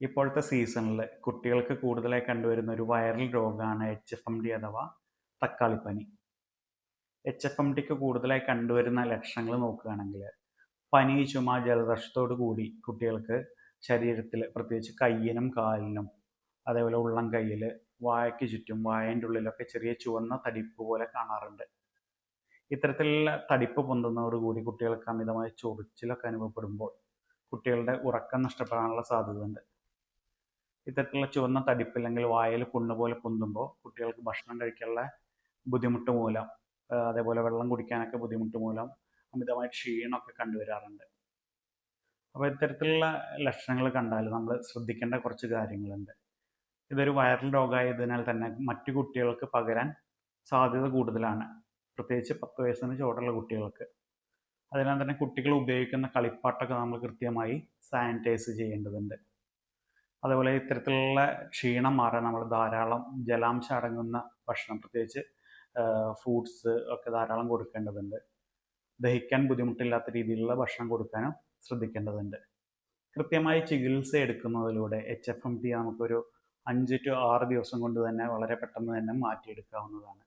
ഇപ്പോഴത്തെ സീസണിൽ കുട്ടികൾക്ക് കൂടുതലായി കണ്ടുവരുന്ന ഒരു വൈറൽ രോഗമാണ് HFMD അഥവാ തക്കാളിപ്പനി. HFMDക്ക് കൂടുതലായി കണ്ടുവരുന്ന ലക്ഷണങ്ങൾ നോക്കുകയാണെങ്കിൽ പനി, ചുമ, ജലദോഷത്തോടു കൂടി കുട്ടികൾക്ക് ശരീരത്തിൽ പ്രത്യേകിച്ച് കയ്യിനും കാലിനും അതേപോലെ ഉള്ളം കയ്യിൽ, വായയ്ക്ക് ചുറ്റും, വായേൻ്റെ ഉള്ളിലൊക്കെ ചെറിയ ചുവന്ന തടിപ്പ് പോലെ കാണാറുണ്ട്. ഇത്തരത്തിലുള്ള തടിപ്പ് പൊന്തുന്നതോടുകൂടി കുട്ടികൾക്ക് അമിതമായ ചൊറിച്ചിലൊക്കെ അനുഭവപ്പെടുമ്പോൾ കുട്ടികളുടെ ഉറക്കം നഷ്ടപ്പെടാനുള്ള സാധ്യതയുണ്ട്. ഇത്തരത്തിലുള്ള ചുവന്ന തടിപ്പ് അല്ലെങ്കിൽ വായിൽ പുണ്ണ് പോലെ പൊന്തുമ്പോൾ കുട്ടികൾക്ക് ഭക്ഷണം കഴിക്കാനുള്ള ബുദ്ധിമുട്ട് മൂലം, അതേപോലെ വെള്ളം കുടിക്കാനൊക്കെ ബുദ്ധിമുട്ട് മൂലം അമിതമായ ക്ഷീണമൊക്കെ കണ്ടുവരാറുണ്ട്. അപ്പോൾ ഇത്തരത്തിലുള്ള ലക്ഷണങ്ങൾ കണ്ടാൽ നമ്മൾ ശ്രദ്ധിക്കേണ്ട കുറച്ച് കാര്യങ്ങളുണ്ട്. ഇതൊരു വൈറൽ രോഗമായതിനാൽ തന്നെ മറ്റു കുട്ടികൾക്ക് പകരാൻ സാധ്യത കൂടുതലാണ്, പ്രത്യേകിച്ച് 10 വയസ്സിന് ചുവടുള്ള കുട്ടികൾക്ക്. അതിനാൽ തന്നെ കുട്ടികൾ ഉപയോഗിക്കുന്ന കളിപ്പാട്ടമൊക്കെ നമ്മൾ കൃത്യമായി സാനിറ്റൈസ് ചെയ്യേണ്ടതുണ്ട്. അതുപോലെ ഇത്തരത്തിലുള്ള ക്ഷീണം മാറാൻ നമ്മൾ ധാരാളം ജലാംശം അടങ്ങുന്ന ഭക്ഷണം, പ്രത്യേകിച്ച് ഫ്രൂട്ട്സ് ഒക്കെ ധാരാളം കൊടുക്കേണ്ടതുണ്ട്. ദഹിക്കാൻ ബുദ്ധിമുട്ടില്ലാത്ത രീതിയിലുള്ള ഭക്ഷണം കൊടുക്കാനും ശ്രദ്ധിക്കേണ്ടതുണ്ട്. കൃത്യമായി ചികിത്സ എടുക്കുന്നതിലൂടെ HFMD നമുക്കൊരു 5 to 6 ദിവസം കൊണ്ട് തന്നെ വളരെ പെട്ടെന്ന് തന്നെ മാറ്റിയെടുക്കാവുന്നതാണ്.